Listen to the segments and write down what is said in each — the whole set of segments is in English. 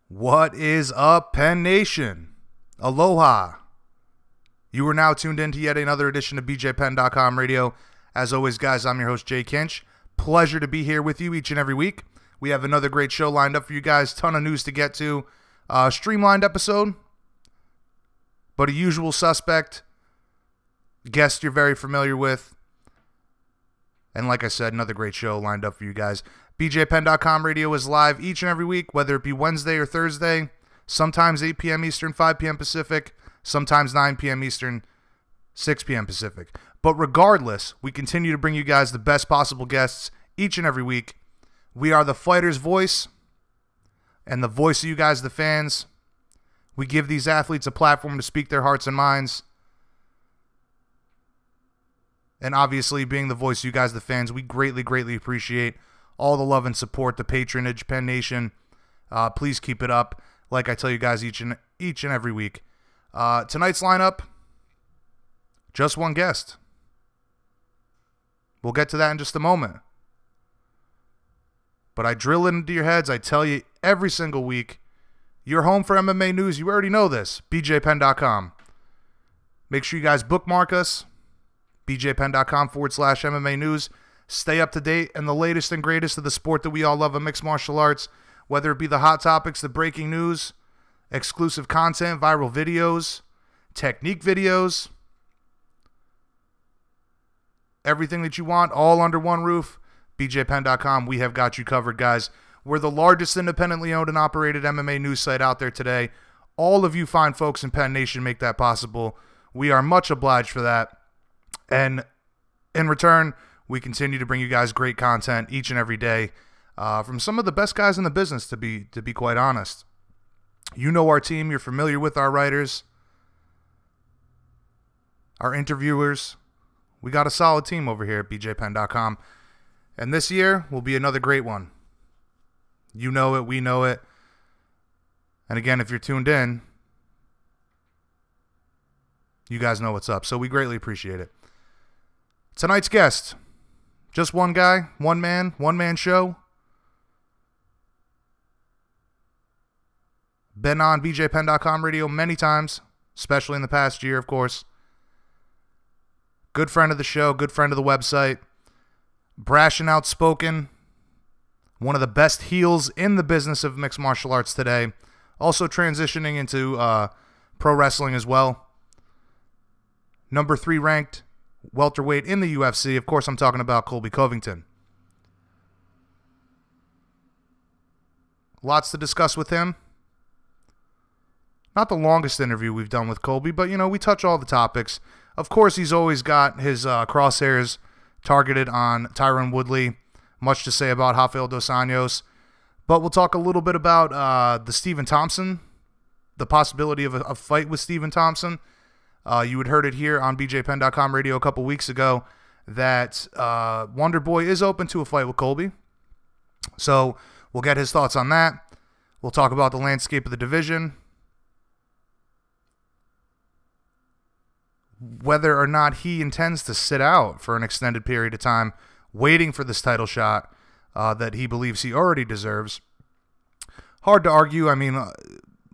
What is up, Penn Nation? Aloha. You are now tuned in to yet another edition of BJPENN Radio. As always, guys, I'm your host, Jay Kinch. Pleasure to be here with you each and every week. We have another great show lined up for you guys. Ton of news to get to. Streamlined episode, but a usual suspect. Guest you're very familiar with. And like I said, another great show lined up for you guys. BJPENN Radio is live each and every week, whether it be Wednesday or Thursday, sometimes 8 p.m. Eastern, 5 p.m. Pacific, sometimes 9 p.m. Eastern, 6 p.m. Pacific. But regardless, we continue to bring you guys the best possible guests each and every week. We are the fighter's voice and the voice of you guys, the fans. We give these athletes a platform to speak their hearts and minds. And obviously, being the voice of you guys, the fans, we greatly, greatly appreciate all the love and support, the patronage, Penn Nation. Please keep it up, like I tell you guys each and every week. Tonight's lineup, just one guest. We'll get to that in just a moment. But I drill it into your heads. I tell you every single week, you're home for MMA news. You already know this. BJPENN.com. Make sure you guys bookmark us. BJPENN.com/MMA news. Stay up to date and the latest and greatest of the sport that we all love of mixed martial arts, whether it be the hot topics, the breaking news, exclusive content, viral videos, technique videos, everything that you want, all under one roof. BJPENN.com, we have got you covered, guys. We're the largest independently owned and operated MMA news site out there today. All of you fine folks in Penn Nation make that possible. We are much obliged for that. And in return, we continue to bring you guys great content each and every day from some of the best guys in the business, to be quite honest. You know our team. You're familiar with our writers, our interviewers. We got a solid team over here at BJPENN.com. And this year will be another great one. You know it. We know it. And again, if you're tuned in, you guys know what's up. So we greatly appreciate it. Tonight's guest, just one guy, one man show. Been on BJPENN Radio many times, especially in the past year, of course. Good friend of the show, good friend of the website. Brash and outspoken. One of the best heels in the business of mixed martial arts today. Also transitioning into pro wrestling as well. Number 3 ranked welterweight in the UFC. Of course, I'm talking about Colby Covington. Lots to discuss with him. Not the longest interview we've done with Colby, but, you know, we touch all the topics. Of course, he's always got his crosshairs targeted on Tyron Woodley. Much to say about Rafael dos Anjos. But we'll talk a little bit about the Stephen Thompson, the possibility of a fight with Stephen Thompson. You had heard it here on BJPENN Radio a couple weeks ago that Wonderboy is open to a fight with Colby. So we'll get his thoughts on that. We'll talk about the landscape of the division. Whether or not he intends to sit out for an extended period of time, waiting for this title shot that he believes he already deserves. Hard to argue. I mean,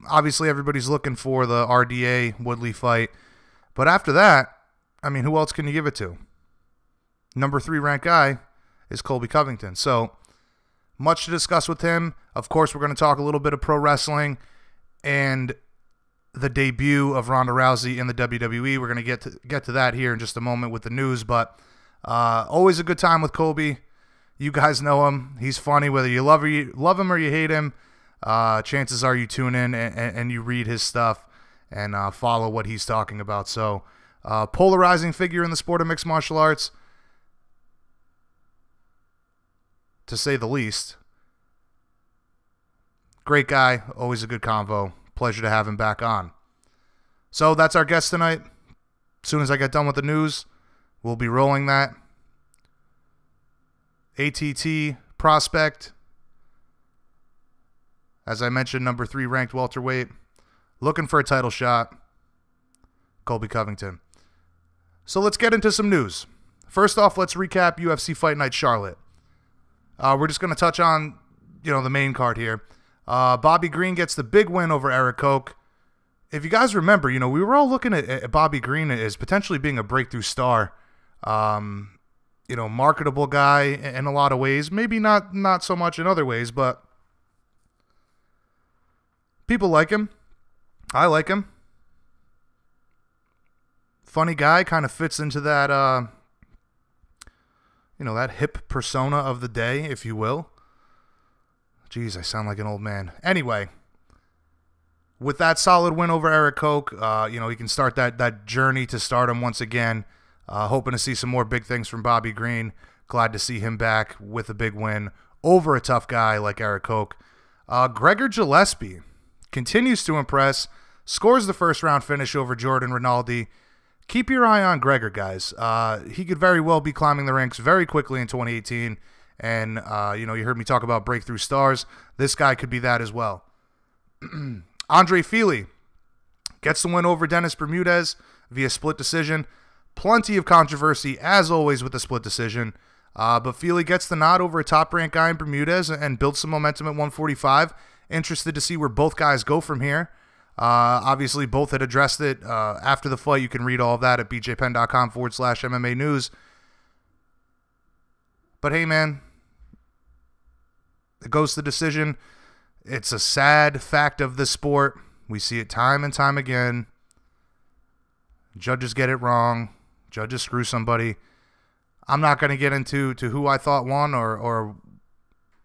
obviously everybody's looking for the RDA Woodley fight. But after that, I mean, who else can you give it to? Number 3 ranked guy is Colby Covington. So, much to discuss with him. Of course, we're going to talk a little bit of pro wrestling and the debut of Ronda Rousey in the WWE. We're going to get to that here in just a moment with the news. But always a good time with Colby. You guys know him. He's funny. Whether you love him or you hate him, chances are you tune in and you read his stuff and follow what he's talking about. So, polarizing figure in the sport of mixed martial arts, to say the least. Great guy, always a good convo. Pleasure to have him back on. So, that's our guest tonight. As soon as I get done with the news, we'll be rolling that. ATT prospect. As I mentioned, number 3 ranked welterweight. Looking for a title shot, Colby Covington. So let's get into some news. First off, let's recap UFC Fight Night Charlotte. We're just going to touch on, the main card here. Bobby Green gets the big win over Eric Koch. If you guys remember, we were all looking at Bobby Green as potentially being a breakthrough star. Marketable guy in a lot of ways. Maybe not so much in other ways, but people like him. I like him. Funny guy, kind of fits into that, that hip persona of the day, if you will. Jeez, I sound like an old man. Anyway, with that solid win over Eric Koch, he can start that journey to stardom once again. Hoping to see some more big things from Bobby Green. Glad to see him back with a big win over a tough guy like Eric Koch. Gregor Gillespie continues to impress. Scores the first round finish over Jordan Rinaldi. Keep your eye on Gregor, guys. He could very well be climbing the ranks very quickly in 2018. And, you heard me talk about breakthrough stars. This guy could be that as well. Andre Fili gets the win over Dennis Bermudez via split decision. Plenty of controversy, as always, with the split decision. But Fili gets the nod over a top-ranked guy in Bermudez and builds some momentum at 145. Interested to see where both guys go from here. Obviously, both had addressed it after the fight. You can read all of that at bjpenn.com/MMA news. But hey, man, it goes to decision. It's a sad fact of the sport. We see it time and time again. Judges get it wrong. Judges screw somebody. I'm not going to get into who I thought won or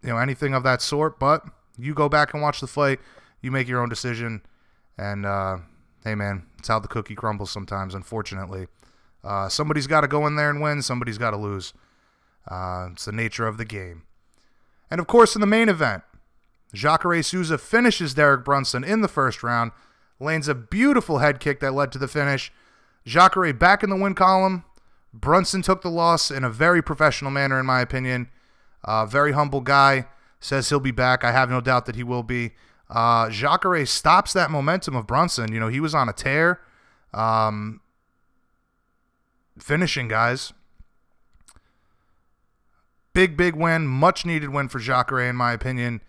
anything of that sort, but you go back and watch the fight. You make your own decision. And, hey, man, it's how the cookie crumbles sometimes, unfortunately. Somebody's got to go in there and win. Somebody's got to lose. It's the nature of the game. And, of course, in the main event, Jacare Souza finishes Derek Brunson in the first round, lands a beautiful head kick that led to the finish. Jacare back in the win column. Brunson took the loss in a very professional manner, in my opinion. Very humble guy. Says he'll be back. I have no doubt that he will be. Jacare stops that momentum of Brunson. He was on a tear. Finishing, guys. Big win. Much needed win for Jacare, in my opinion.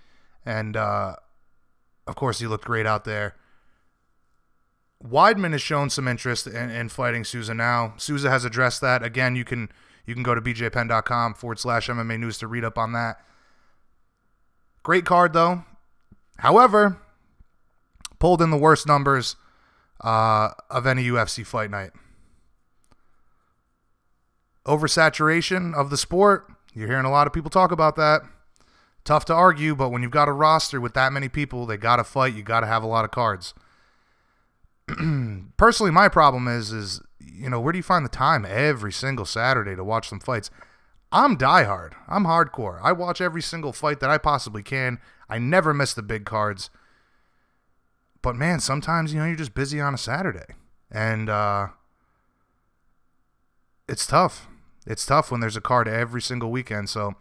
And, of course, he looked great out there. Weidman has shown some interest in fighting Souza now. Souza has addressed that. Again, you can go to bjpenn.com/MMA news to read up on that. Great card, though. However, pulled in the worst numbers of any UFC fight night. Oversaturation of the sport. You're hearing a lot of people talk about that. Tough to argue, but when you've got a roster with that many people, they got to fight. You got to have a lot of cards. Personally, my problem is where do you find the time every single Saturday to watch some fights? I'm diehard. I'm hardcore. I watch every single fight that I possibly can. I never miss the big cards. But, man, sometimes, you're just busy on a Saturday. And it's tough. It's tough when there's a card every single weekend. So,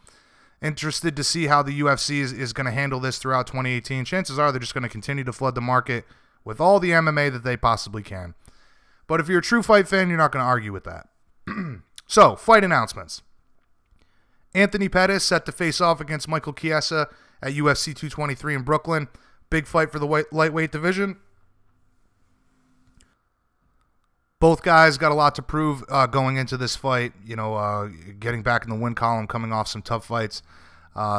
interested to see how the UFC is going to handle this throughout 2018. Chances are they're just going to continue to flood the market with all the MMA that they possibly can. But if you're a true fight fan, you're not going to argue with that. So, fight announcements. Anthony Pettis set to face off against Michael Chiesa at UFC 223 in Brooklyn. Big fight for the lightweight division. Both guys got a lot to prove going into this fight. Getting back in the win column, coming off some tough fights.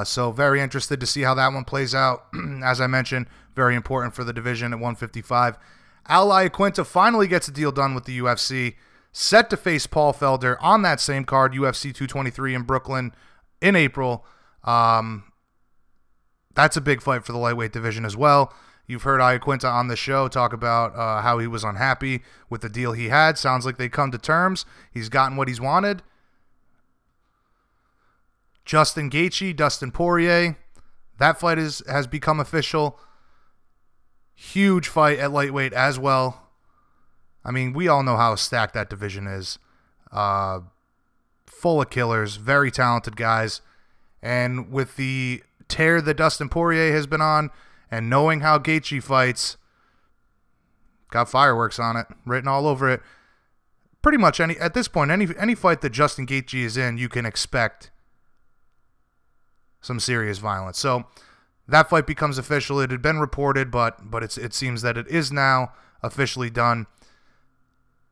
So very interested to see how that one plays out. As I mentioned, very important for the division at 155. Al Iaquinta finally gets a deal done with the UFC. Set to face Paul Felder on that same card, UFC 223 in Brooklyn in April. That's a big fight for the lightweight division as well. You've heard Iaquinta on the show talk about how he was unhappy with the deal he had. Sounds like they come to terms. He's gotten what he's wanted. Justin Gaethje, Dustin Poirier. That fight has become official. Huge fight at lightweight as well. I mean, we all know how stacked that division is. Full of killers, very talented guys. And with the tear that Dustin Poirier has been on, and knowing how Gaethje fights, got fireworks on it, written all over it. Pretty much at this point, any fight that Justin Gaethje is in, you can expect some serious violence. So, that fight becomes official. It had been reported, but it seems that it is now officially done.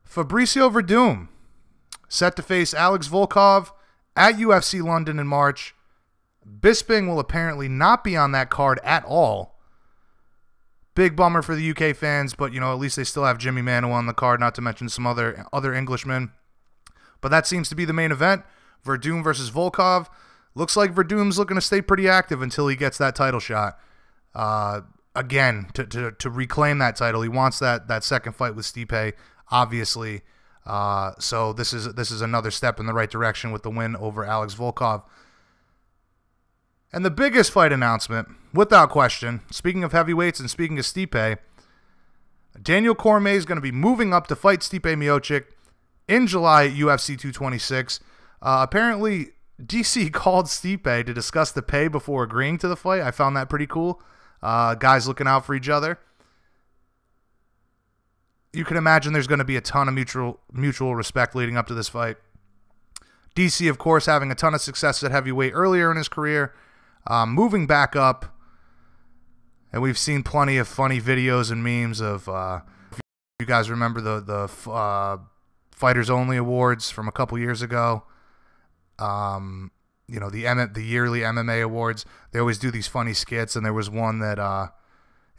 Fabricio Verdum set to face Alex Volkov at UFC London in March. Bisping will apparently not be on that card at all. Big bummer for the UK fans, but at least they still have Jimmy Manuwa on the card, not to mention some other Englishmen. But that seems to be the main event. Verdum versus Volkov. Looks like Verdum's looking to stay pretty active until he gets that title shot. Again, to reclaim that title. He wants that second fight with Stipe, obviously. So this is another step in the right direction with the win over Alex Volkov. And the biggest fight announcement, without question, speaking of heavyweights and speaking of Stipe, Daniel Cormier is going to be moving up to fight Stipe Miocic in July at UFC 226. Apparently, DC called Stipe to discuss the pay before agreeing to the fight. I found that pretty cool. Guys looking out for each other. You can imagine there's going to be a ton of mutual respect leading up to this fight. DC, of course, having a ton of success at heavyweight earlier in his career, moving back up. And we've seen plenty of funny videos and memes of, if you guys remember the Fighters Only Awards from a couple years ago. The yearly MMA awards. They always do these funny skits, and there was one that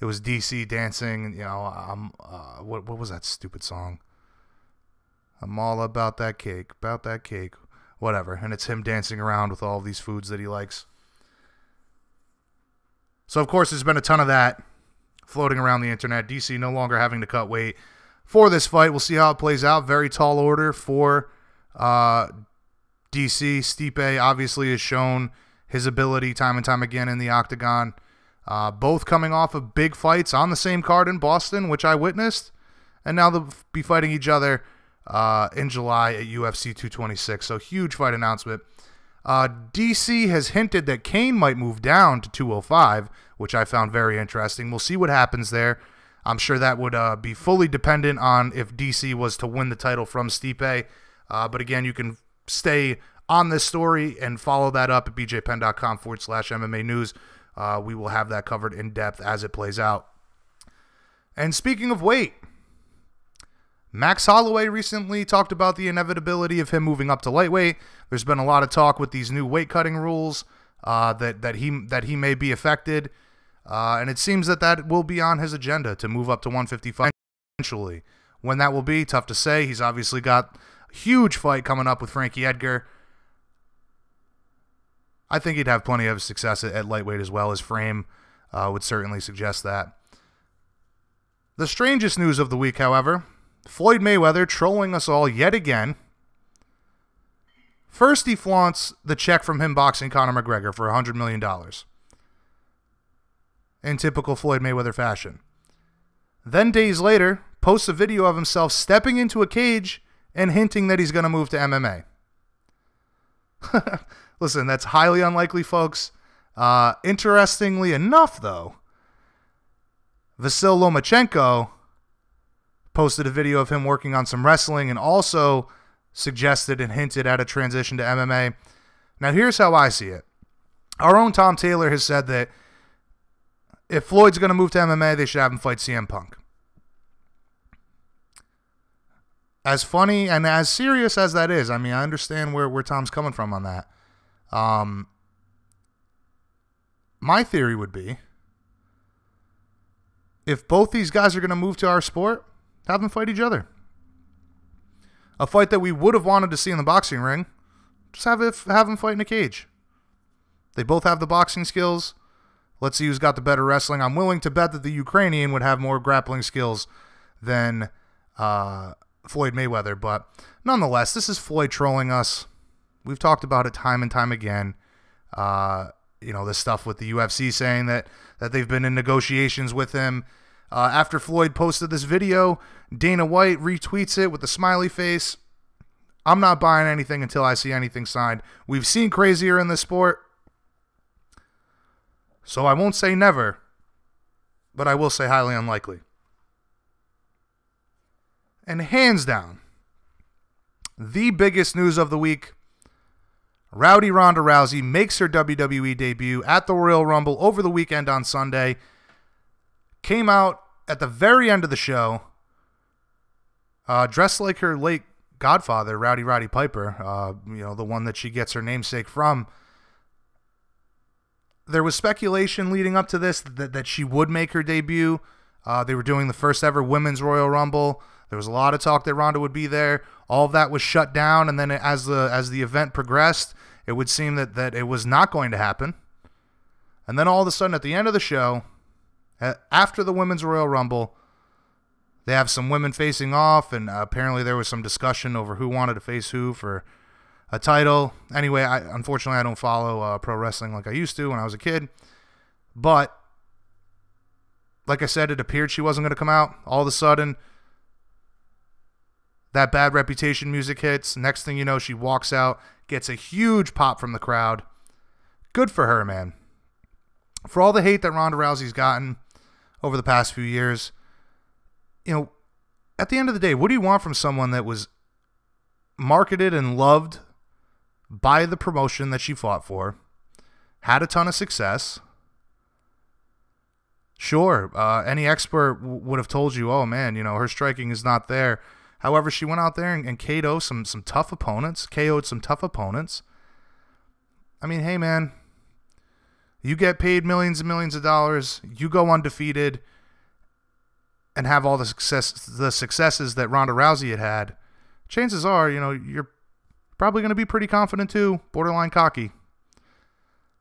it was DC dancing. What was that stupid song? I'm all about that cake, whatever. And it's him dancing around with all of these foods that he likes. So, of course, there's been a ton of that floating around the internet. DC no longer having to cut weight for this fight. We'll see how it plays out. Very tall order for DC. Stipe obviously has shown his ability time and time again in the octagon. Both coming off of big fights on the same card in Boston, which I witnessed. And now they'll be fighting each other in July at UFC 226. So, huge fight announcement. DC has hinted that Kane might move down to 205, which I found very interesting. We'll see what happens there. I'm sure that would be fully dependent on if DC was to win the title from Stipe. But again, you can stay on this story and follow that up at bjpenn.com/MMA news. We will have that covered in depth as it plays out. And speaking of weight, Max Holloway recently talked about the inevitability of him moving up to lightweight. There's been a lot of talk with these new weight cutting rules that he may be affected, and it seems that will be on his agenda to move up to 155 eventually. When that will be, tough to say. He's obviously got a huge fight coming up with Frankie Edgar. I think he'd have plenty of success at lightweight as well. His frame would certainly suggest that. The strangest news of the week, however, Floyd Mayweather trolling us all yet again. First, he flaunts the check from him boxing Conor McGregor for $100 million. In typical Floyd Mayweather fashion. Then, days later, posts a video of himself stepping into a cage and hinting that he's going to move to MMA. Listen, that's highly unlikely, folks. Interestingly enough, though, Vasyl Lomachenko posted a video of him working on some wrestling and also suggested and hinted at a transition to MMA. Now, here's how I see it. Our own Tom Taylor has said that if Floyd's going to move to MMA, they should have him fight CM Punk. As funny and as serious as that is, I mean, I understand where Tom's coming from on that. My theory would be, if both these guys are going to move to our sport, have them fight each other. A fight that we would have wanted to see in the boxing ring, just have them fight in a cage. They both have the boxing skills. Let's see who's got the better wrestling. I'm willing to bet that the Ukrainian would have more grappling skills than Floyd Mayweather. But nonetheless, this is Floyd trolling us. We've talked about it time and time again. This stuff with the UFC saying that they've been in negotiations with him. After Floyd posted this video, Dana White retweets it with a smiley face. I'm not buying anything until I see anything signed. We've seen crazier in this sport. So I won't say never, but I will say highly unlikely. And hands down, the biggest news of the week, Rowdy Ronda Rousey makes her WWE debut at the Royal Rumble over the weekend on Sunday. Came out at the very end of the show, dressed like her late godfather, Rowdy Roddy Piper, the one that she gets her namesake from. There was speculation leading up to this that she would make her debut. They were doing the first ever Women's Royal Rumble. There was a lot of talk that Ronda would be there. All of that was shut down, and then as the event progressed, it would seem that it was not going to happen. And then all of a sudden, at the end of the show, after the Women's Royal Rumble, they have some women facing off, and apparently there was some discussion over who wanted to face who for a title. Anyway, unfortunately, I don't follow pro wrestling like I used to when I was a kid. But, like I said, it appeared she wasn't going to come out. All of a sudden, that Bad Reputation music hits. Next thing you know, she walks out, gets a huge pop from the crowd. Good for her, man. For all the hate that Ronda Rousey's gotten over the past few years, at the end of the day, what do you want from someone that was marketed and loved by the promotion that she fought for, had a ton of success? Sure, any expert would have told you, oh man, her striking is not there. However, she went out there and KO'd some tough opponents. I mean, hey man, you get paid millions and millions of dollars, you go undefeated, and have all the successes that Ronda Rousey had. Chances are, you're probably going to be pretty confident too, borderline cocky.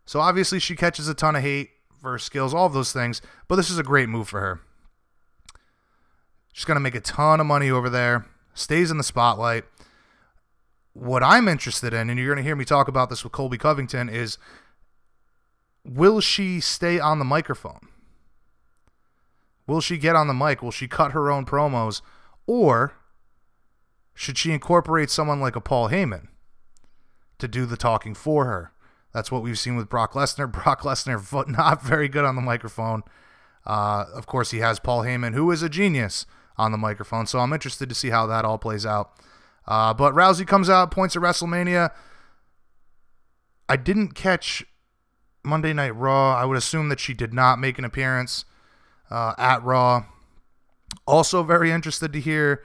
So obviously she catches a ton of hate for her skills, all of those things, but this is a great move for her. She's going to make a ton of money over there, stays in the spotlight. What I'm interested in, and you're going to hear me talk about this with Colby Covington, is will she stay on the microphone? Will she get on the mic? Will she cut her own promos? Or should she incorporate someone like a Paul Heyman to do the talking for her? That's what we've seen with Brock Lesnar. Brock Lesnar, not very good on the microphone. Of course, he has Paul Heyman, who is a genius on the microphone. So I'm interested to see how that all plays out. But Rousey comes out, points at WrestleMania. I didn't catch Monday Night Raw. I would assume that she did not make an appearance at Raw. Also very interested to hear,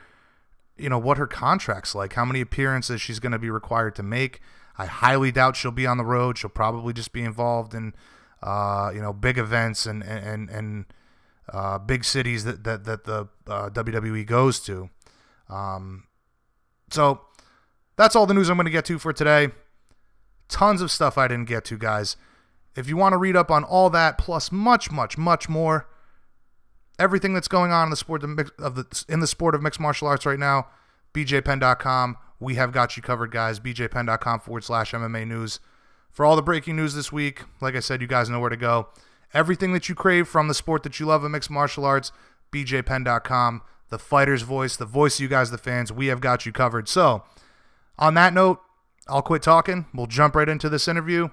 what her contract's like, how many appearances she's going to be required to make. I highly doubt she'll be on the road. She'll probably just be involved in, big events and big cities that the WWE goes to. So that's all the news I'm going to get to for today. Tons of stuff I didn't get to, guys. If you want to read up on all that, plus much, much, much more, everything that's going on in the sport of mixed martial arts right now, BJPENN.com. We have got you covered, guys. BJPENN.com/MMA news. For all the breaking news this week, like I said, you guys know where to go. Everything that you crave from the sport that you love in mixed martial arts, BJPENN.com. The fighter's voice, the voice of you guys, the fans. We have got you covered. So, on that note, I'll quit talking. We'll jump right into this interview.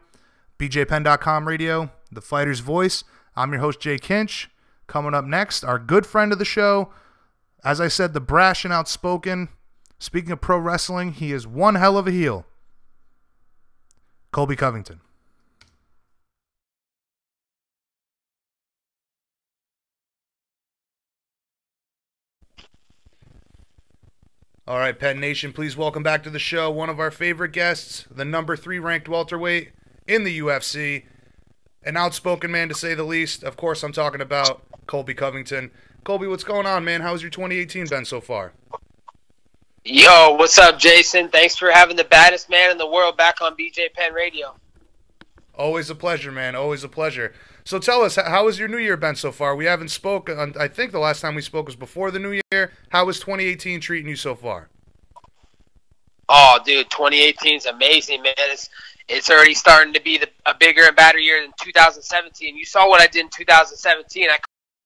BJPENN.com radio, the fighter's voice. I'm your host, Jay Kinch. Coming up next, our good friend of the show. As I said, the brash and outspoken. Speaking of pro wrestling, he is one hell of a heel. Colby Covington. All right, Penn Nation, please welcome back to the show one of our favorite guests, the number 3 ranked welterweight in the UFC, an outspoken man to say the least. Of course, I'm talking about Colby Covington. Colby, what's going on, man? How's your 2018 been so far? Yo, what's up, Jason? Thanks for having the baddest man in the world back on BJPENN Radio. Always a pleasure, man. Always a pleasure. So tell us, how has your new year been so far? We haven't spoken. I think the last time we spoke was before the new year. How is 2018 treating you so far? Oh, dude, 2018 is amazing, man. It's already starting to be a bigger and badder year than 2017. You saw what I did in 2017. I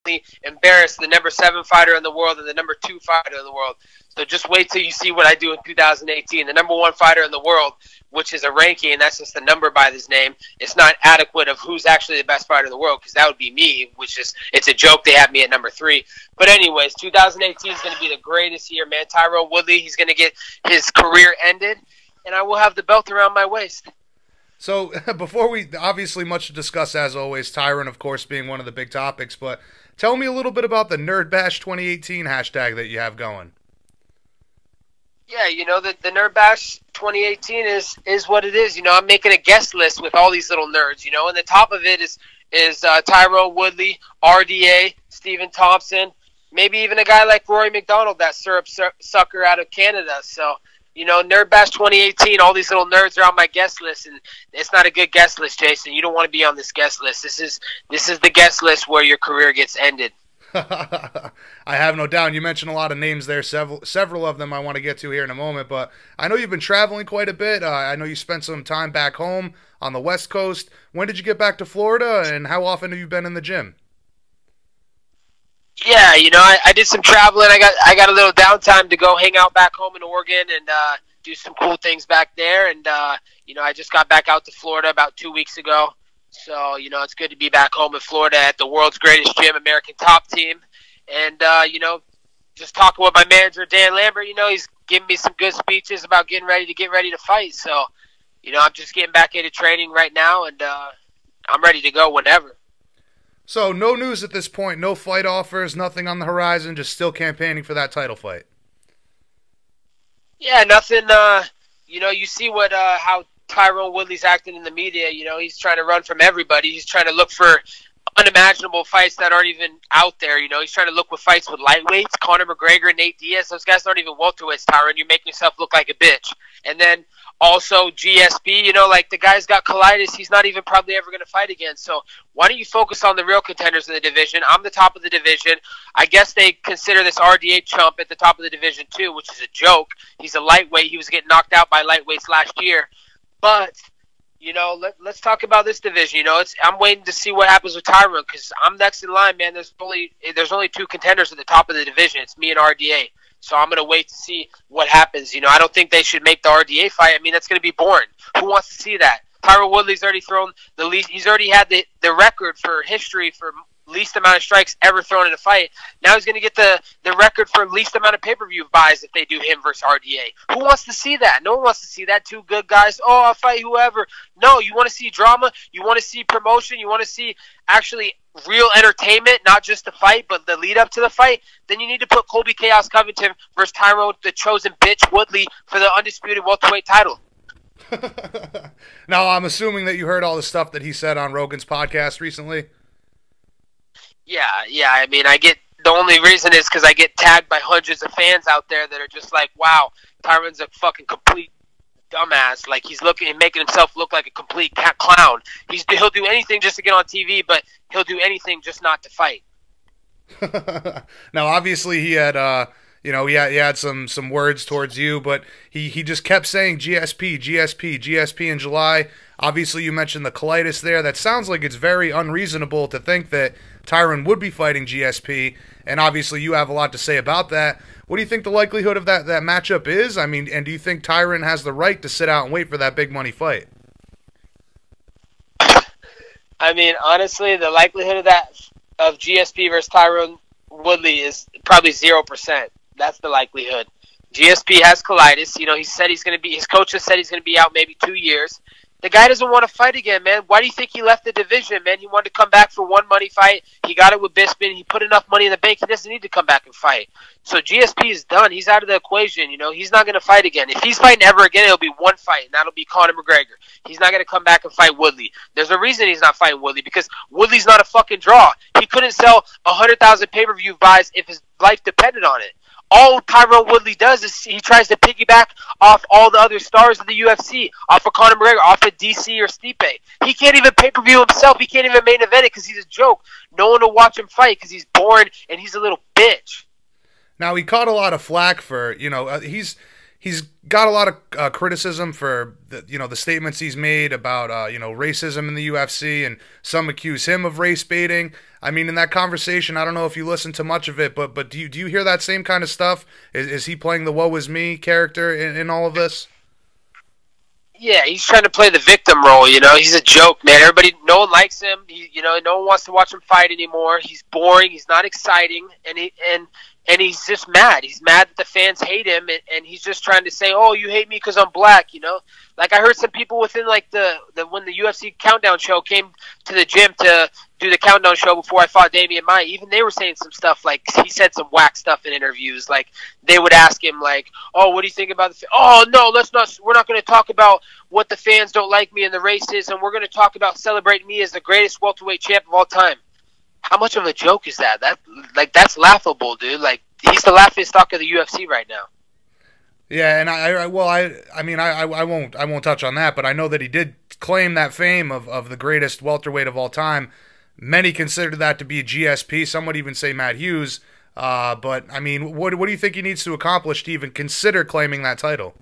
completely embarrassed the number 7 fighter in the world and the number 2 fighter in the world. So just wait till you see what I do in 2018. The number 1 fighter in the world, which is a ranking, and that's just a number by this name. It's not adequate of who's actually the best fighter in the world, because that would be me, which is, it's a joke they have me at number 3. But anyways, 2018 is going to be the greatest year, man. Tyron Woodley, he's going to get his career ended, and I will have the belt around my waist. So before we, obviously much to discuss as always, Tyron, of course, being one of the big topics, but tell me a little bit about the Nerd Bash 2018 hashtag that you have going. Yeah, the Nerd Bash 2018 is what it is. I'm making a guest list with all these little nerds, and the top of it is Tyron Woodley, RDA, Stephen Thompson, maybe even a guy like Rory McDonald, that syrup sucker out of Canada. So, Nerd Bash 2018, all these little nerds are on my guest list, and it's not a good guest list, Jason. You don't want to be on this guest list. This is the guest list where your career gets ended. I have no doubt. You mentioned a lot of names there. Several of them I want to get to here in a moment, but I know you've been traveling quite a bit. I know you spent some time back home on the West Coast. When did you get back to Florida, and how often have you been in the gym? Yeah, I did some traveling. I got a little downtime to go hang out back home in Oregon and do some cool things back there. And I just got back out to Florida about 2 weeks ago. So it's good to be back home in Florida at the world's greatest gym, American Top Team. And just talking with my manager Dan Lambert. He's giving me some good speeches about getting ready to fight. So I'm just getting back into training right now, and I'm ready to go whenever. So, no news at this point, no fight offers, nothing on the horizon, just still campaigning for that title fight. Yeah, nothing, you see how Tyron Woodley's acting in the media, he's trying to run from everybody. He's trying to look for unimaginable fights that aren't even out there, he's trying to look with fights with lightweights, Conor McGregor and Nate Diaz. Those guys aren't even welterweights, Tyron. You're making yourself look like a bitch. And then also GSP, like the guy's got colitis. He's not even probably ever going to fight again. So why don't you focus on the real contenders in the division? I'm the top of the division. I guess they consider this RDA chump at the top of the division too, which is a joke. He's a lightweight. He was getting knocked out by lightweights last year. But, let's talk about this division. I'm waiting to see what happens with Tyron because I'm next in line, man. There's only two contenders at the top of the division. It's me and RDA. So I'm going to wait to see what happens. I don't think they should make the RDA fight. I mean, that's going to be boring. Who wants to see that? Tyron Woodley's already thrown the least. He's already had the record for history for least amount of strikes ever thrown in a fight. Now he's going to get the record for least amount of pay-per-view buys if they do him versus RDA. Who wants to see that? No one wants to see that. Two good guys. Oh, I'll fight whoever. No, you want to see drama. You want to see promotion. You want to see actually real entertainment, not just the fight, but the lead up to the fight. Then you need to put Colby Covington versus Tyron, the chosen bitch, Woodley for the undisputed welterweight title. Now, I'm assuming that you heard all the stuff that he said on Rogan's podcast recently. Yeah. I mean, the only reason is because I get tagged by hundreds of fans out there that are just like, wow, Tyron's a fucking complete dumbass. Like, he's making himself look like a complete clown. He'll do anything just to get on TV, but he'll do anything just not to fight. Now, obviously, he had, he had some words towards you, but he just kept saying GSP in July. Obviously, you mentioned the colitis there. That sounds like it's very unreasonable to think that Tyron would be fighting GSP, and obviously you have a lot to say about that. What do you think the likelihood of that matchup is? I mean, and do you think Tyron has the right to sit out and wait for that big money fight? I mean, honestly, the likelihood of GSP versus Tyron Woodley is probably 0%. That's the likelihood. GSP has colitis. He said his coach has said he's going to be out maybe 2 years. The guy doesn't want to fight again, man. Why do you think he left the division, man? He wanted to come back for one money fight. He got it with Bisping. He put enough money in the bank. He doesn't need to come back and fight. So GSP is done. He's out of the equation. He's not going to fight again. If he's fighting ever again, it'll be one fight, and that'll be Conor McGregor. He's not going to come back and fight Woodley. There's a reason he's not fighting Woodley, because Woodley's not a fucking draw. He couldn't sell 100,000 pay-per-view buys if his life depended on it. All Tyron Woodley does is he tries to piggyback off all the other stars of the UFC, off of Conor McGregor, off of DC or Stipe. He can't even pay-per-view himself. He can't even main event it because he's a joke. No one will watch him fight because he's boring and he's a little bitch. Now, he caught a lot of flack for, he's got a lot of criticism for the statements he's made about racism in the UFC, and some accuse him of race baiting. I mean, in that conversation, I don't know if you listened to much of it, but do you hear that same kind of stuff? Is he playing the woe is me character in all of this? Yeah, he's trying to play the victim role. He's a joke, man. No one likes him. No one wants to watch him fight anymore. He's boring. He's not exciting, and and he's just mad. He's mad that the fans hate him, and he's just trying to say, "Oh, you hate me because I'm black," you know. Like I heard some people within like the when the UFC countdown show came to the gym to do the countdown show before I fought Damian Maia, even they were saying some stuff like he said some whack stuff in interviews. Like they would ask him like, "Oh, what do you think about the?" "Oh, no, let's not. We're not going to talk about what the fans don't like me and the racism. We're going to talk about celebrating me as the greatest welterweight champ of all time." How much of a joke is that? That's laughable, dude. Like he's the laughing stock of the UFC right now. Yeah, and I won't touch on that, but I know that he did claim that fame of the greatest welterweight of all time. Many consider that to be GSP. Some would even say Matt Hughes. But I mean, what do you think he needs to accomplish to even consider claiming that title?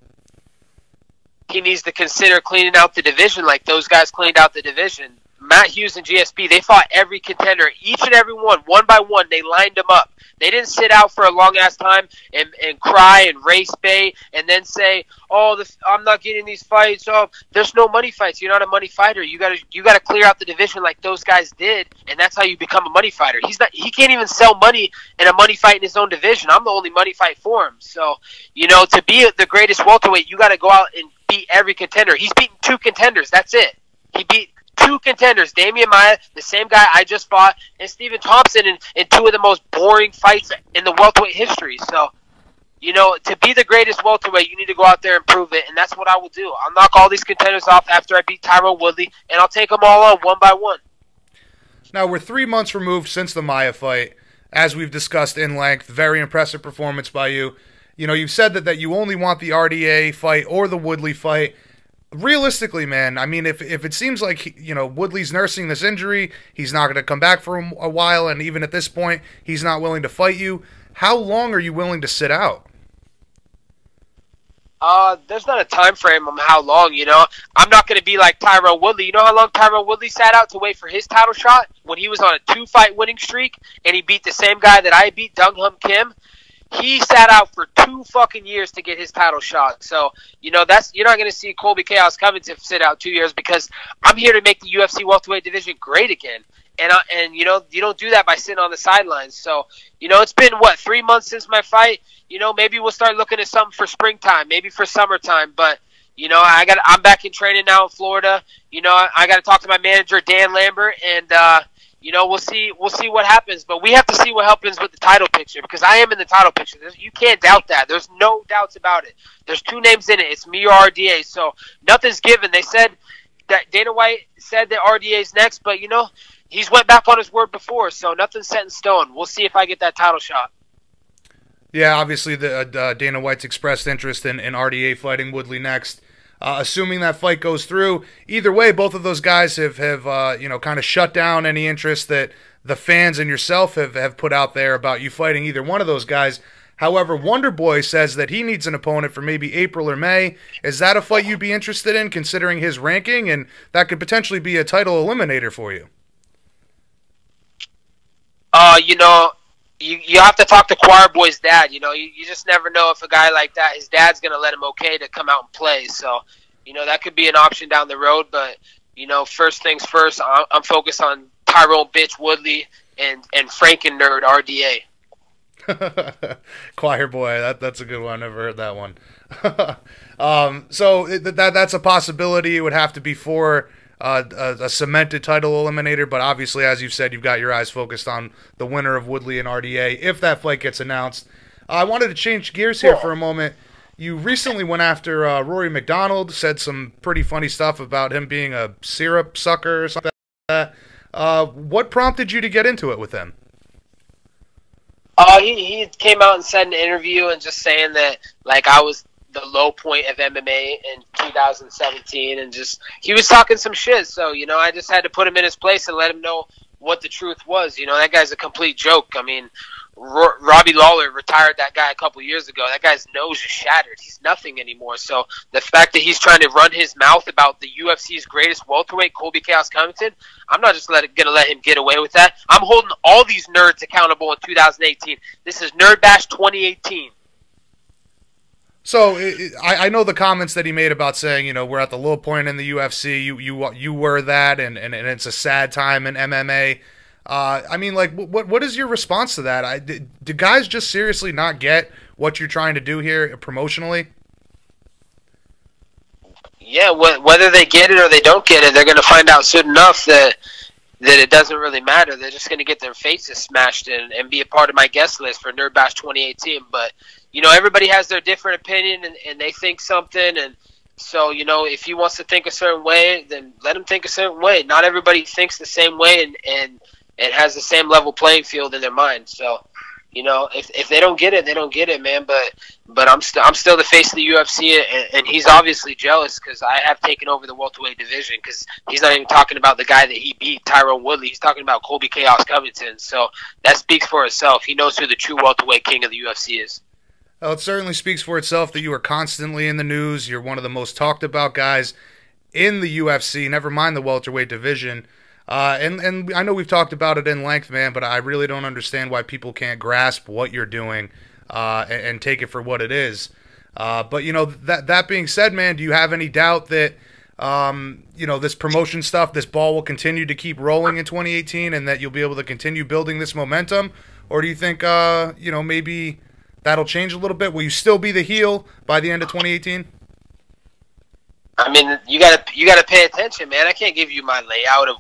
He needs to consider cleaning out the division like those guys cleaned out the division. Matt Hughes and GSP, they fought every contender, each and every one by one. They lined them up. They didn't sit out for a long-ass time and cry and race bait and then say, "Oh, I'm not getting these fights. Oh, there's no money fights. You're not a money fighter. You gotta clear out the division like those guys did, and that's how you become a money fighter." He can't even sell money in a money fight in his own division. I'm the only money fight for him. So, you know, to be the greatest welterweight, you got to go out and beat every contender. He's beaten 2 contenders. That's it. He beat 2 contenders, Damian Maia, the same guy I just fought, and Stephen Thompson in 2 of the most boring fights in the welterweight history. So, you know, to be the greatest welterweight, you need to go out there and prove it, and that's what I will do. I'll knock all these contenders off after I beat Tyron Woodley, and I'll take them all on one by one. Now, we're 3 months removed since the Maia fight. As we've discussed in length, very impressive performance by you. You know, you've said that you only want the RDA fight or the Woodley fight. Realistically, man, I mean, if it seems like, you know, Woodley's nursing this injury, he's not going to come back for a while, and even at this point, he's not willing to fight you, how long are you willing to sit out? There's not a time frame on how long, you know. I'm not going to be like Tyron Woodley. You know how long Tyron Woodley sat out to wait for his title shot? When he was on a 2-fight winning streak, and he beat the same guy that I beat, Dung Hum Kim. He sat out for 2 fucking years to get his title shot. So, you know, you're not going to see Colby Covington sit out 2 years because I'm here to make the UFC welterweight division great again. And you know, you don't do that by sitting on the sidelines. So, you know, it's been, 3 months since my fight. You know, maybe we'll start looking at something for springtime, maybe for summertime. But, you know, I'm back in training now in Florida. You know, I got to talk to my manager, Dan Lambert, and, you know, we'll see what happens, but we have to see what happens with the title picture because I am in the title picture. You can't doubt that. There's no doubts about it. There's 2 names in it. It's me or RDA, so nothing's given. They said that Dana White said that RDA's next, but, you know, he's went back on his word before, so nothing's set in stone. We'll see if I get that title shot. Yeah, obviously the Dana White's expressed interest in RDA fighting Woodley next. Assuming that fight goes through, either way, both of those guys have you know, kind of shut down any interest that the fans and yourself have put out there about you fighting either one of those guys. However, Wonderboy says that he needs an opponent for maybe April or May. Is that a fight you'd be interested in, considering his ranking, and that could potentially be a title eliminator for you? You know, you have to talk to Choir Boy's dad. You know, you just never know if a guy like that, his dad's going to let him okay to come out and play. So, you know, that could be an option down the road. But, you know, first things first, I'm focused on Tyron Bitch Woodley and Franken Nerd RDA. Choir Boy, that's a good one. I never heard that one. So that's a possibility. It would have to be for a cemented title eliminator, but obviously, as you've said, you've got your eyes focused on the winner of Woodley and RDA if that fight gets announced. I wanted to change gears here for a moment. You recently went after Rory McDonald, said some pretty funny stuff about him being a syrup sucker or something like that. What prompted you to get into it with him? He came out and said in an interview and just saying that, like, I was the low point of MMA in 2017, and just he was talking some shit. So, you know, I just had to put him in his place and let him know what the truth was. You know, that guy's a complete joke. I mean, Robbie Lawler retired that guy a couple years ago. That guy's nose is shattered. He's nothing anymore. So the fact that he's trying to run his mouth about the UFC's greatest welterweight, Colby Covington, I'm not just going to let him get away with that. I'm holding all these nerds accountable in 2018. This is Nerd Bash 2018. So I know the comments that he made about saying, you know, we're at the low point in the UFC. You were that, and it's a sad time in MMA. I mean, like, what is your response to that? Do guys just seriously not get what you're trying to do here promotionally? Yeah, whether they get it or they don't get it, they're going to find out soon enough that it doesn't really matter. They're just going to get their faces smashed and be a part of my guest list for Nerd Bash 2018. But, everybody has their different opinion, and they think something. And so, if he wants to think a certain way, then let him think a certain way. Not everybody thinks the same way and has the same level playing field in their mind. So, if they don't get it, they don't get it, man. But I'm still the face of the UFC, and he's obviously jealous because I have taken over the welterweight division. Because he's not even talking about the guy that he beat, Tyron Woodley. He's talking about Colby Covington. So that speaks for itself. He knows who the true welterweight king of the UFC is. Well, it certainly speaks for itself that you are constantly in the news. You're one of the most talked about guys in the UFC. Never mind the welterweight division. And I know we've talked about it in length, man, but I really don't understand why people can't grasp what you're doing and take it for what it is. But, that being said, man, do you have any doubt that, this promotion stuff, this ball will continue to keep rolling in 2018 and that you'll be able to continue building this momentum? Or do you think, maybe that'll change a little bit? Will you still be the heel by the end of 2018? I mean, you gotta pay attention, man. I can't give you my layout of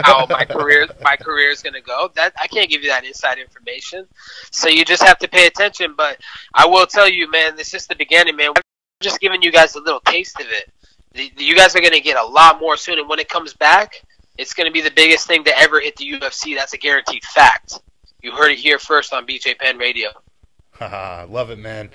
how my career is gonna go. That I can't give you that inside information. So you just have to pay attention. But I will tell you, man, this is the beginning, man. We're just giving you guys a little taste of it. You guys are gonna get a lot more soon, and when it comes back, it's gonna be the biggest thing to ever hit the UFC. That's a guaranteed fact. You heard it here first on BJPENN Radio. Haha, love it, man.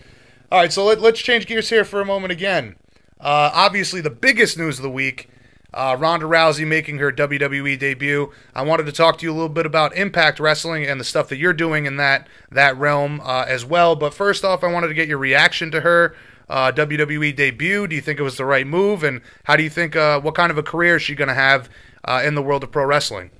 All right, so let's change gears here for a moment again. Obviously, the biggest news of the week, Ronda Rousey making her WWE debut. I wanted to talk to you a little bit about Impact Wrestling and the stuff that you're doing in that realm as well. But first off, I wanted to get your reaction to her WWE debut. Do you think it was the right move? And how do you think, what kind of a career is she going to have in the world of pro wrestling?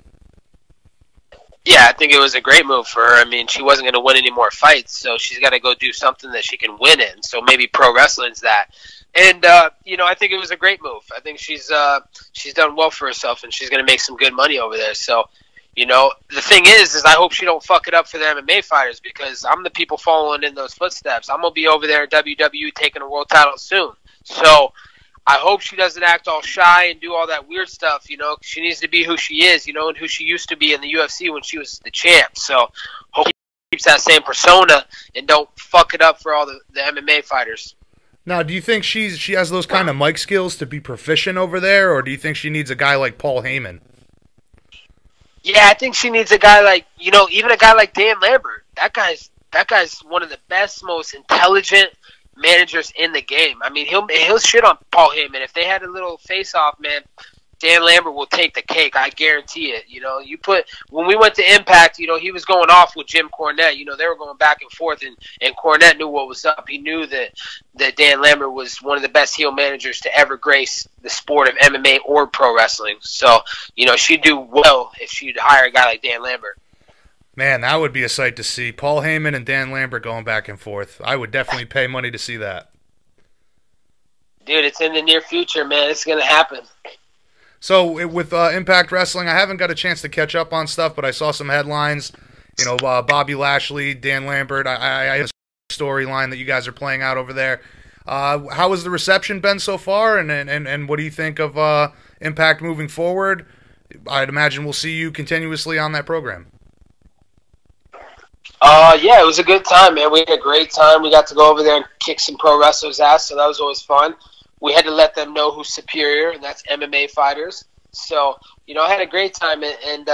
Yeah, I think it was a great move for her. I mean, she wasn't going to win any more fights, so she's got to go do something that she can win in. So maybe pro wrestling's that. And, I think it was a great move. I think she's done well for herself, and she's going to make some good money over there. So, the thing is I hope she don't fuck it up for the MMA fighters because I'm the people following in those footsteps. I'm going to be over there at WWE taking a world title soon. So I hope she doesn't act all shy and do all that weird stuff, She needs to be who she is, and who she used to be in the UFC when she was the champ. So hope she keeps that same persona and don't fuck it up for all the MMA fighters. Now, do you think she has those kind of mic skills to be proficient over there, or do you think she needs a guy like Paul Heyman? Yeah, I think she needs a guy like, even a guy like Dan Lambert. That guy's one of the best, most intelligent managers in the game. I mean, he'll shit on Paul Heyman. If they had a little face-off, man, Dan Lambert will take the cake. I guarantee it. When we went to Impact, he was going off with Jim Cornette. They were going back and forth, and Cornette knew what was up. He knew that Dan Lambert was one of the best heel managers to ever grace the sport of MMA or pro wrestling. So, she'd do well if she'd hire a guy like Dan Lambert. Man, that would be a sight to see. Paul Heyman and Dan Lambert going back and forth. I would definitely pay money to see that. Dude, it's in the near future, man. It's going to happen. So with Impact Wrestling, I haven't got a chance to catch up on stuff, but I saw some headlines. Bobby Lashley, Dan Lambert. I have a storyline that you guys are playing out over there. How has the reception been so far, and what do you think of Impact moving forward? I'd imagine we'll see you continuously on that program. Yeah, it was a good time, man. We had a great time. We got to go over there and kick some pro wrestlers' ass, so that was always fun. We had to let them know who's superior, and that's MMA fighters. So, I had a great time, and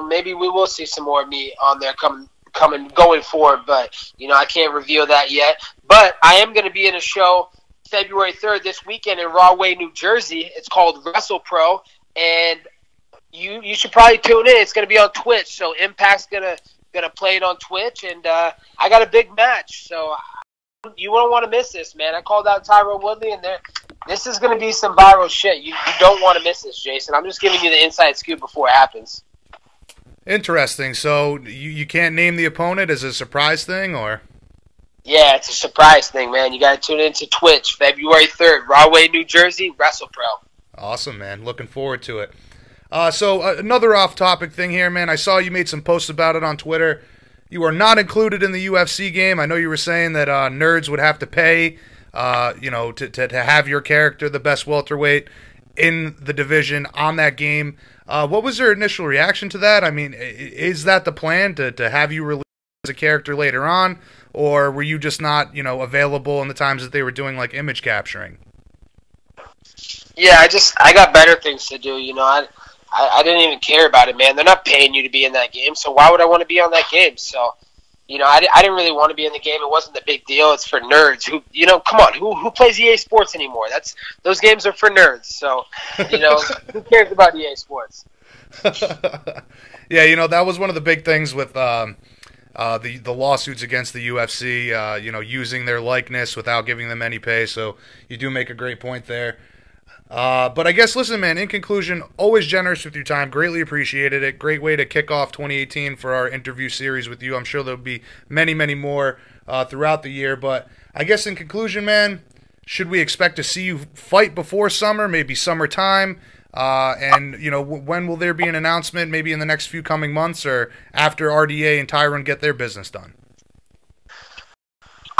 maybe we will see some more of me on there going forward, but, I can't reveal that yet. But I am going to be in a show February 3rd this weekend in Rahway, New Jersey. It's called Wrestle Pro, and you should probably tune in. It's going to be on Twitch, so Impact's going to play it on Twitch, and I got a big match, so you won't want to miss this, man. I called out Tyron Woodley, and this is going to be some viral shit. You don't want to miss this, Jason. I'm just giving you the inside scoop before it happens. Interesting. So you can't name the opponent as a surprise thing, or? Yeah, it's a surprise thing, man. You got to tune into Twitch, February 3rd, Rahway, New Jersey, Wrestle Pro. Awesome, man. Looking forward to it. So another off-topic thing here, man. I saw you made some posts about it on Twitter. You are not included in the UFC game. I know you were saying that nerds would have to pay, to have your character, the best welterweight in the division, on that game. What was your initial reaction to that? I mean, is that the plan, to have you release as a character later on, or were you just not, available in the times that they were doing like image capturing? Yeah, I got better things to do. I didn't even care about it, man. They're not paying you to be in that game, so why would I want to be on that game? So, I didn't really want to be in the game. It wasn't a big deal. It's for nerds who, come on, who plays EA Sports anymore? Those games are for nerds. So, who cares about EA Sports? Yeah, that was one of the big things with the lawsuits against the UFC, using their likeness without giving them any pay. So you do make a great point there. But I guess, listen, man, in conclusion, always generous with your time. Greatly appreciated it. Great way to kick off 2018 for our interview series with you. I'm sure there'll be many, many more throughout the year. But I guess in conclusion, man, should we expect to see you fight before summer, maybe summertime? And when will there be an announcement, maybe in the next few coming months or after RDA and Tyron get their business done?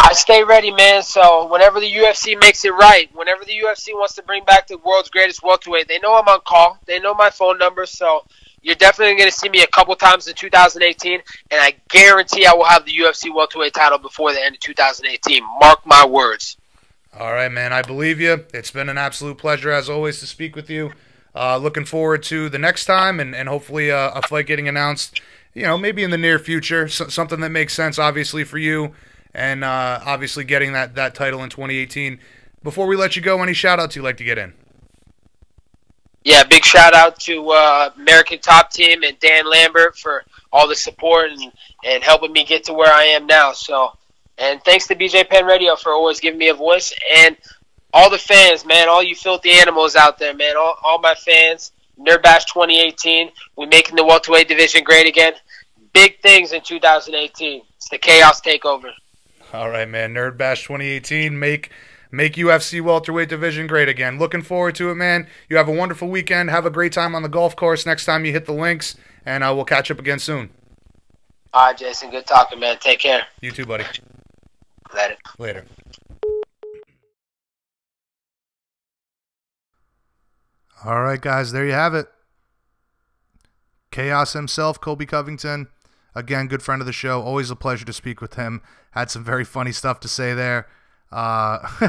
I stay ready, man. So whenever the UFC makes it right, whenever the UFC wants to bring back the world's greatest welterweight, they know I'm on call. They know my phone number. So you're definitely going to see me a couple times in 2018, and I guarantee I will have the UFC welterweight title before the end of 2018. Mark my words. All right, man. I believe you. It's been an absolute pleasure, as always, to speak with you. Looking forward to the next time and hopefully a fight getting announced, maybe in the near future. Something that makes sense, obviously, for you. And obviously getting that title in 2018. Before we let you go, any shout-outs you'd like to get in? Yeah, big shout-out to American Top Team and Dan Lambert for all the support and helping me get to where I am now. So, and thanks to BJPENN Radio for always giving me a voice. And all the fans, man, all you filthy animals out there, man, all my fans, Nerd Bash 2018, we're making the welterweight division great again. Big things in 2018. It's the Chaos Takeover. All right, man. Nerd Bash 2018. Make UFC welterweight division great again. Looking forward to it, man. You have a wonderful weekend. Have a great time on the golf course next time you hit the links, and we'll catch up again soon. All right, Jason. Good talking, man. Take care. You too, buddy. Later. All right, guys. There you have it. Chaos himself, Colby Covington. Again, good friend of the show. Always a pleasure to speak with him. Had some very funny stuff to say there,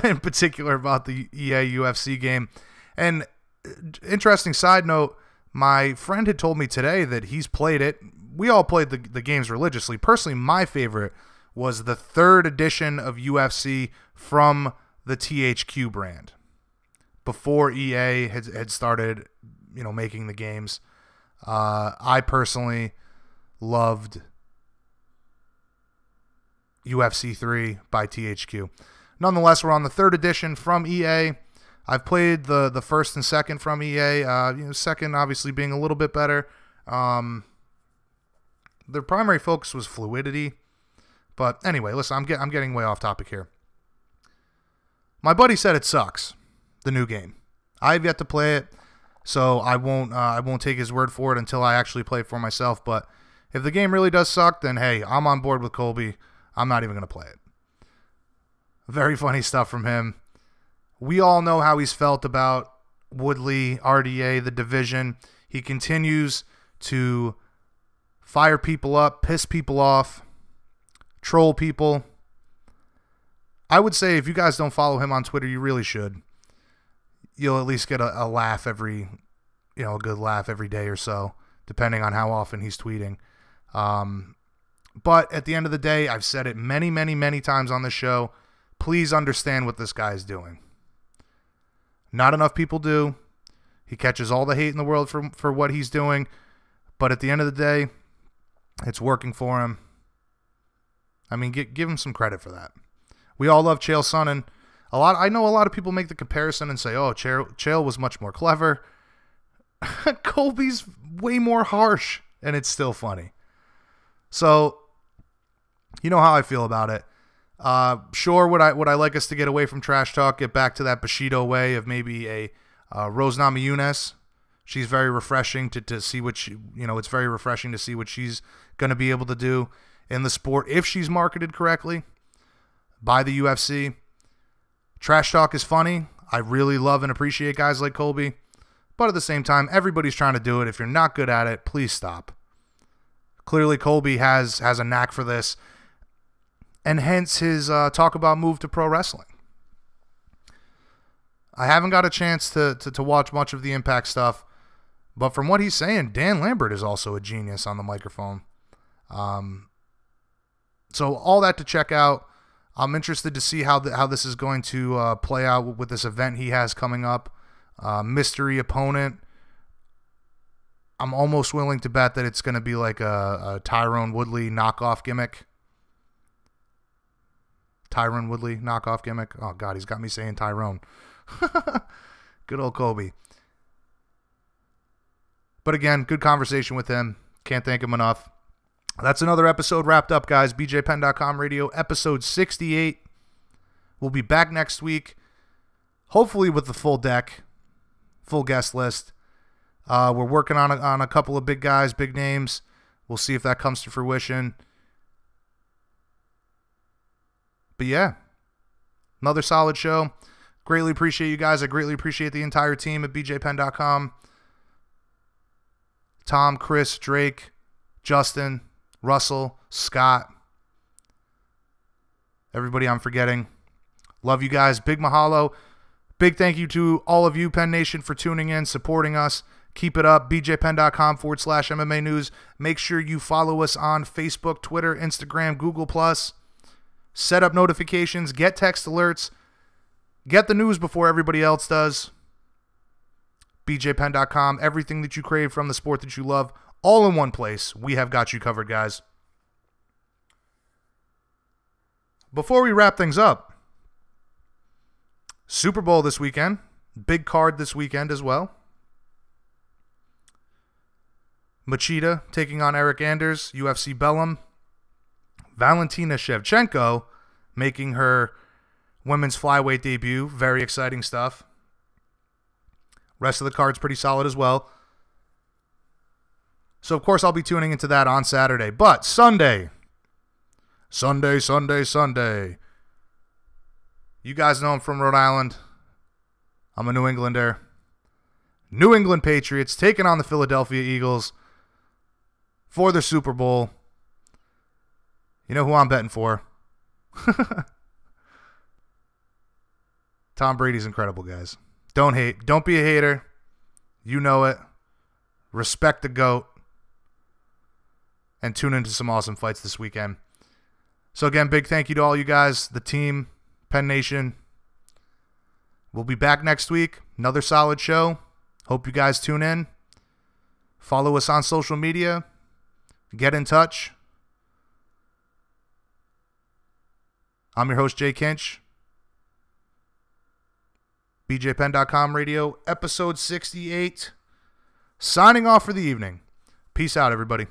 in particular about the EA UFC game. And interesting side note, my friend had told me today that he's played it. We all played the games religiously. Personally, my favorite was the 3rd edition of UFC from the THQ brand, before EA had started, making the games. I personally loved UFC 3 by THQ. Nonetheless, we're on the 3rd edition from EA. I've played the 1st and 2nd from EA. 2nd obviously being a little bit better. Their primary focus was fluidity. But anyway, listen, I'm getting way off topic here. My buddy said it sucks, the new game. I've yet to play it, so I won't take his word for it until I actually play it for myself. But if the game really does suck, then hey, I'm on board with Colby. I'm not even going to play it. Very funny stuff from him. We all know how he's felt about Woodley, RDA, the division. He continues to fire people up, piss people off, troll people. I would say if you guys don't follow him on Twitter, you really should. You'll at least get a laugh a good laugh every day or so, depending on how often he's tweeting. But at the end of the day, I've said it many, many, many times on the show. Please understand what this guy is doing. Not enough people do. He catches all the hate in the world for what he's doing. But at the end of the day, it's working for him. I mean, give him some credit for that. We all love Chael Sonnen. I know a lot of people make the comparison and say, oh, Chael was much more clever. Colby's way more harsh, and it's still funny. So, you know how I feel about it. Sure, would I like us to get away from trash talk, get back to that Bushido way of maybe a Rose Namajunas? She's very refreshing to see what it's very refreshing to see what she's going to be able to do in the sport if she's marketed correctly by the UFC. Trash talk is funny. I really love and appreciate guys like Colby. But at the same time, everybody's trying to do it. If you're not good at it, please stop. Clearly, Colby has a knack for this. And hence his talk about move to pro wrestling. I haven't got a chance to watch much of the Impact stuff. But from what he's saying, Dan Lambert is also a genius on the microphone. So all that to check out. I'm interested to see how this is going to play out with this event he has coming up. Mystery opponent. I'm almost willing to bet that it's going to be like a Tyron Woodley knockoff gimmick. Tyron Woodley knockoff gimmick. Oh, God, he's got me saying Tyrone. Good old Colby. But again, good conversation with him. Can't thank him enough. That's another episode wrapped up, guys. BJPENN.com Radio, episode 68. We'll be back next week, hopefully with the full deck, full guest list. We're working on a couple of big guys, big names. We'll see if that comes to fruition. But yeah, another solid show. Greatly appreciate you guys. I greatly appreciate the entire team at BJPENN.com. Tom, Chris, Drake, Justin, Russell, Scott, everybody I'm forgetting. Love you guys. Big mahalo. Big thank you to all of you, Penn Nation, for tuning in, supporting us. Keep it up. BJPENN.com/MMA news. Make sure you follow us on Facebook, Twitter, Instagram, Google+. Set up notifications. Get text alerts. Get the news before everybody else does. BJPENN.com. Everything that you crave from the sport that you love, all in one place. We have got you covered, guys. Before we wrap things up, Super Bowl this weekend. Big card this weekend as well. Machida taking on Eric Anders, UFC Bellum. Valentina Shevchenko making her women's flyweight debut. Very exciting stuff. Rest of the card's pretty solid as well. So, of course, I'll be tuning into that on Saturday. But Sunday. You guys know I'm from Rhode Island. I'm a New Englander. New England Patriots taking on the Philadelphia Eagles for the Super Bowl. You know who I'm betting for. Tom Brady's incredible, guys. Don't hate. Don't be a hater. You know it. Respect the GOAT. And tune into some awesome fights this weekend. So again, big thank you to all you guys, the team, Penn Nation. We'll be back next week. Another solid show. Hope you guys tune in. Follow us on social media. Get in touch. I'm your host, Jay Kinch. BJPENN.com Radio, episode 68. Signing off for the evening. Peace out, everybody.